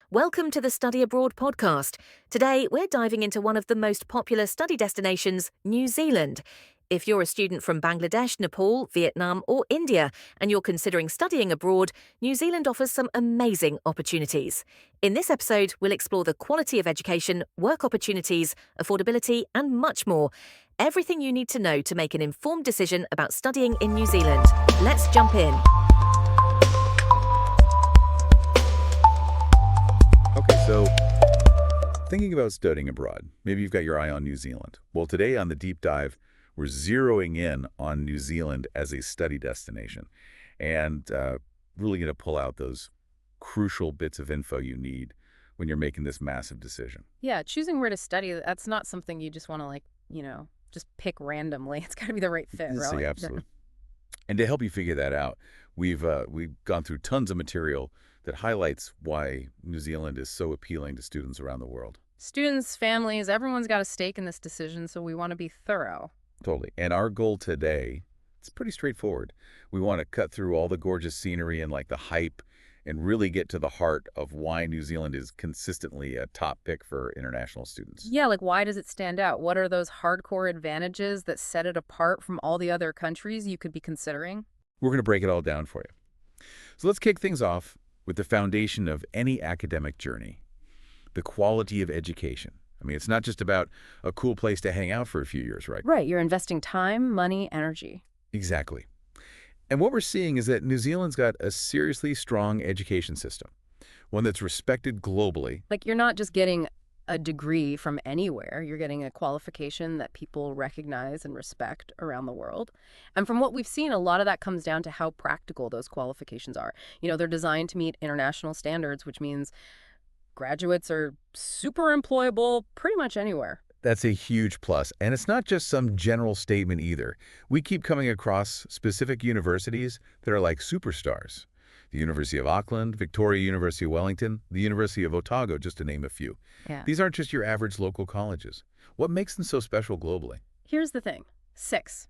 Welcome to the Study Abroad podcast. Today, we're diving into one of the most popular study destinations, New Zealand. If you're a student from Bangladesh, Nepal, Vietnam, or India, and you're considering studying abroad, New Zealand offers some amazing opportunities. In this episode, we'll explore the quality of education, work opportunities, affordability, and much more. Everything you need to know to make an informed decision about studying in New Zealand. Let's jump in. Okay, so thinking about studying abroad, maybe you've got your eye on New Zealand. Well, today on the deep dive, we're zeroing in on New Zealand as a study destination and really going to pull out those crucial bits of info you need when you're making this massive decision. Yeah, choosing where to study, that's not something you just want to just pick randomly. It's got to be the right fit, See, really. absolutely. And to help you figure that out, we've gone through tons of material that highlights why New Zealand is so appealing to students around the world. Students, families, everyone's got a stake in this decision, so we want to be thorough. Totally. And our goal today, it's pretty straightforward. We want to cut through all the gorgeous scenery and the hype and really get to the heart of why New Zealand is consistently a top pick for international students. Yeah, why does it stand out? What are those hardcore advantages that set it apart from all the other countries you could be considering? We're going to break it all down for you. So let's kick things off with the foundation of any academic journey, the quality of education. I mean, it's not just about a cool place to hang out for a few years, right? Right, you're investing time, money, energy. Exactly. And what we're seeing is that New Zealand's got a seriously strong education system, one that's respected globally. You're not just getting a degree from anywhere. You're getting a qualification that people recognize and respect around the world. And from what we've seen, a lot of that comes down to how practical those qualifications are. They're designed to meet international standards, which means graduates are super employable pretty much anywhere. That's a huge plus. And it's not just some general statement either. We keep coming across specific universities that are like superstars. The University of Auckland, Victoria University of Wellington, the University of Otago, just to name a few. Yeah. These aren't just your average local colleges. What makes them so special globally? Here's the thing. 6.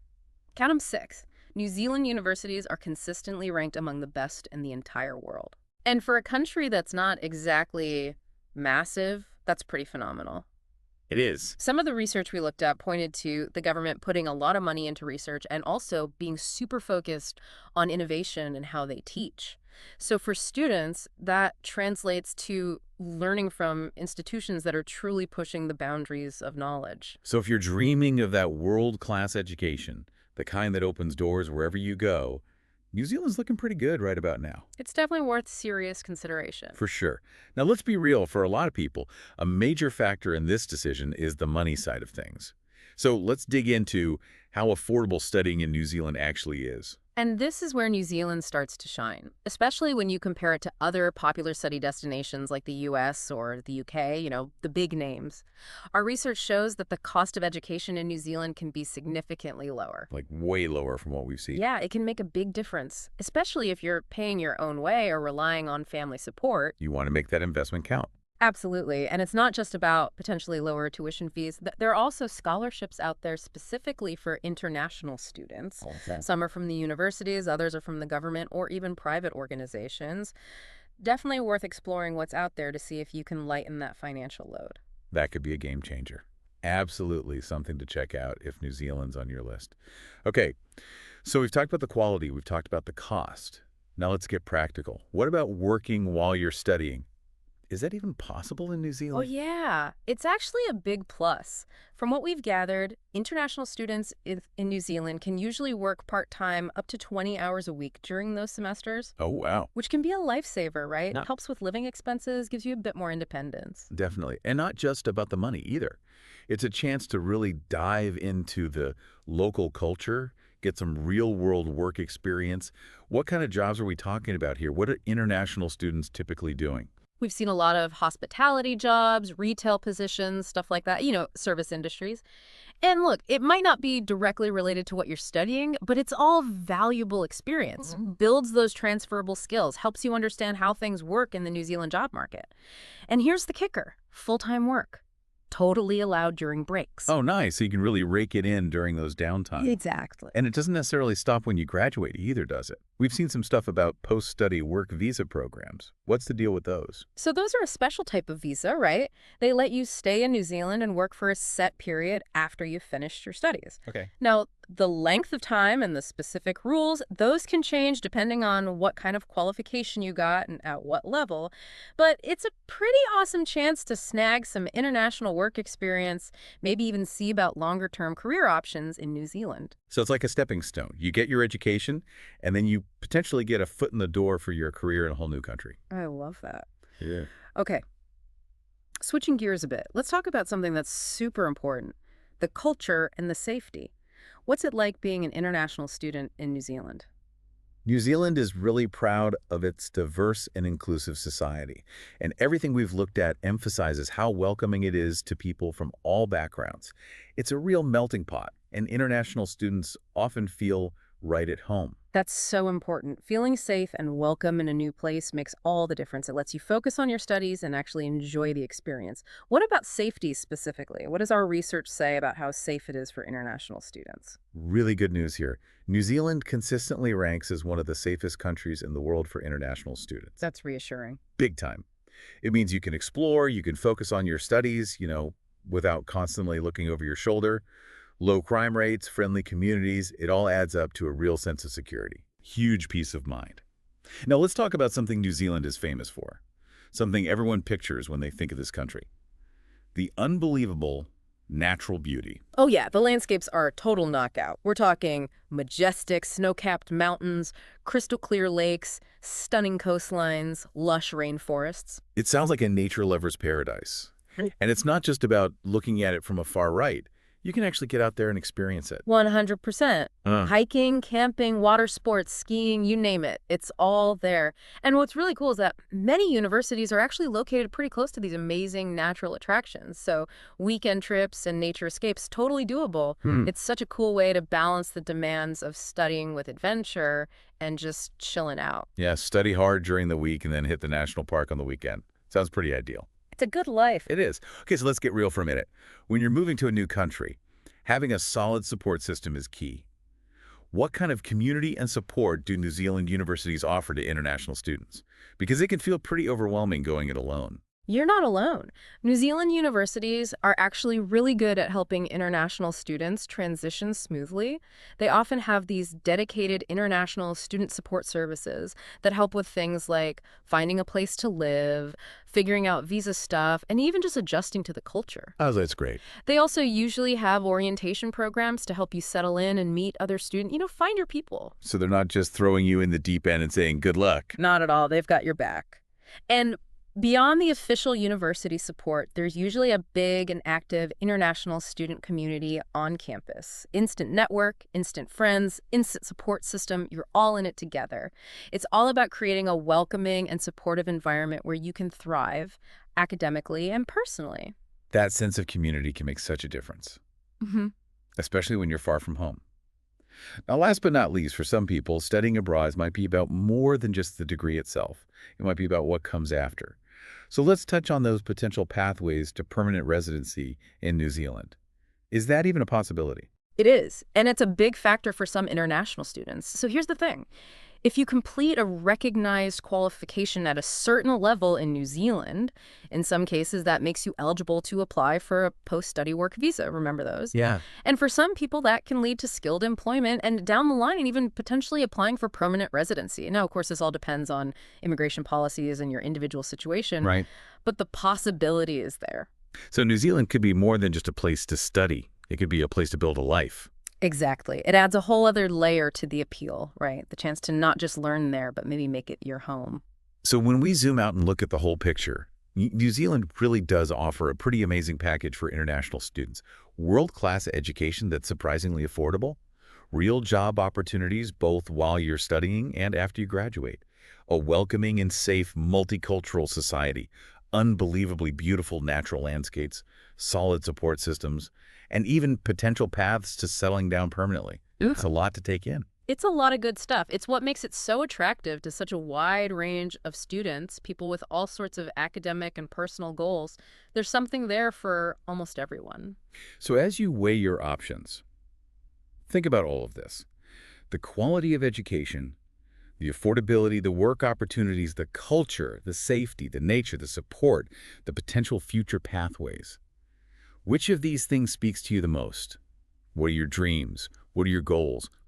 Count them 6. New Zealand universities are consistently ranked among the best in the entire world. And for a country that's not exactly massive, that's pretty phenomenal. It is. Some of the research we looked at pointed to the government putting a lot of money into research and also being super focused on innovation and how they teach. So for students, that translates to learning from institutions that are truly pushing the boundaries of knowledge. So if you're dreaming of that world-class education, the kind that opens doors wherever you go, New Zealand's looking pretty good right about now. It's definitely worth serious consideration. For sure. Now, let's be real. For a lot of people, a major factor in this decision is the money side of things. So let's dig into how affordable studying in New Zealand actually is. And this is where New Zealand starts to shine, especially when you compare it to other popular study destinations like the US or the UK, the big names. Our research shows that the cost of education in New Zealand can be significantly lower. Way lower from what we've seen. Yeah, it can make a big difference, especially if you're paying your own way or relying on family support. You want to make that investment count. Absolutely. And it's not just about potentially lower tuition fees. There are also scholarships out there specifically for international students. Okay. Some are from the universities, others are from the government or even private organizations. Definitely worth exploring what's out there to see if you can lighten that financial load. That could be a game changer. Absolutely something to check out if New Zealand's on your list. Okay, so we've talked about the quality, we've talked about the cost. Now let's get practical. What about working while you're studying? Is that even possible in New Oh, Zealand? yeah. It's actually a big plus. From what we've gathered, international students in New Zealand can usually work part-time up to 20 hours a week during those semesters, Oh, wow. which can be a lifesaver, right? Yeah. Helps with living expenses, gives you a bit more independence. Definitely. And not just about the money either. It's a chance to really dive into the local culture, get some real-world work experience. What kind of jobs are we talking about here? What are international students typically doing? We've seen a lot of hospitality jobs, retail positions, stuff like that, service industries. And look, it might not be directly related to what you're studying, but it's all valuable experience. Builds those transferable skills, helps you understand how things work in the New Zealand job market. And here's the kicker, full-time work. totally allowed during breaks. Oh, nice. So you can really rake it in during those downtimes. Exactly. And it doesn't necessarily stop when you graduate either, does it? We've seen some stuff about post-study work visa programs. What's the deal with those? So those are a special type of visa, right? They let you stay in New Zealand and work for a set period after you've finished your studies. Okay. Now, the length of time and the specific rules, those can change depending on what kind of qualification you got and at what level. But it's a pretty awesome chance to snag some international work experience, maybe even see about longer-term career options in New Zealand. So it's like a stepping stone. You get your education, and then you potentially get a foot in the door for your career in a whole new country. I love that. Yeah. Okay, switching gears a bit, let's talk about something that's super important, the culture and the safety. What's it like being an international student in New Zealand? New Zealand is really proud of its diverse and inclusive society, and everything we've looked at emphasizes how welcoming it is to people from all backgrounds. It's a real melting pot, and international students often feel right at home. That's so important. Feeling safe and welcome in a new place makes all the difference. It lets you focus on your studies and actually enjoy the experience. What about safety specifically? What does our research say about how safe it is for international students? Really good news here. New Zealand consistently ranks as one of the safest countries in the world for international students. That's reassuring. Big time. It means you can explore, you can focus on your studies, without constantly looking over your shoulder. Low crime rates, friendly communities, it all adds up to a real sense of security. Huge peace of mind. Now let's talk about something New Zealand is famous for. Something everyone pictures when they think of this country. The unbelievable natural beauty. Oh yeah, the landscapes are a total knockout. We're talking majestic snow-capped mountains, crystal clear lakes, stunning coastlines, lush rainforests. It sounds like a nature lover's paradise. And it's not just about looking at it from a far right. You can actually get out there and experience it. 100%. Hiking, camping, water sports, skiing, you name it. It's all there. And what's really cool is that many universities are actually located pretty close to these amazing natural attractions. So weekend trips and nature escapes, totally doable. It's such a cool way to balance the demands of studying with adventure and just chilling out. Yeah, study hard during the week and then hit the national park on the weekend. Sounds pretty ideal. It's a good life. It is. Okay, so let's get real for a minute. When you're moving to a new country, having a solid support system is key. What kind of community and support do New Zealand universities offer to international students? Because it can feel pretty overwhelming going it alone. You're not alone. New Zealand universities are actually really good at helping international students transition smoothly. They often have these dedicated international student support services that help with things like finding a place to live, figuring out visa stuff, and even just adjusting to the culture. Oh, that's great. They also usually have orientation programs to help you settle in and meet other students, find your people. So they're not just throwing you in the deep end and saying, good luck. Not at all. They've got your back. And beyond the official university support, there's usually a big and active international student community on campus. Instant network, instant friends, instant support system, you're all in it together. It's all about creating a welcoming and supportive environment where you can thrive academically and personally. That sense of community can make such a difference, especially when you're far from home. Now, last but not least, for some people, studying abroad might be about more than just the degree itself. It might be about what comes after. So let's touch on those potential pathways to permanent residency in New Zealand. Is that even a possibility? It is, and it's a big factor for some international students. So here's the thing. If you complete a recognized qualification at a certain level in New Zealand, in some cases that makes you eligible to apply for a post-study work visa. Remember those? Yeah. And for some people, that can lead to skilled employment and down the line, even potentially applying for permanent residency. Now, of course, this all depends on immigration policies and your individual situation. Right. But the possibility is there. So New Zealand could be more than just a place to study. It could be a place to build a life. Exactly. It adds a whole other layer to the appeal, right? The chance to not just learn there, but maybe make it your home. So when we zoom out and look at the whole picture, New Zealand really does offer a pretty amazing package for international students. World-class education that's surprisingly affordable, real job opportunities both while you're studying and after you graduate, a welcoming and safe multicultural society, unbelievably beautiful natural landscapes, solid support systems, and even potential paths to settling down permanently. It's a lot to take in. It's a lot of good stuff. It's what makes it so attractive to such a wide range of students, people with all sorts of academic and personal goals. There's something there for almost everyone. So as you weigh your options, think about all of this. The quality of education, the affordability, the work opportunities, the culture, the safety, the nature, the support, the potential future pathways. Which of these things speaks to you the most? What are your dreams? What are your goals?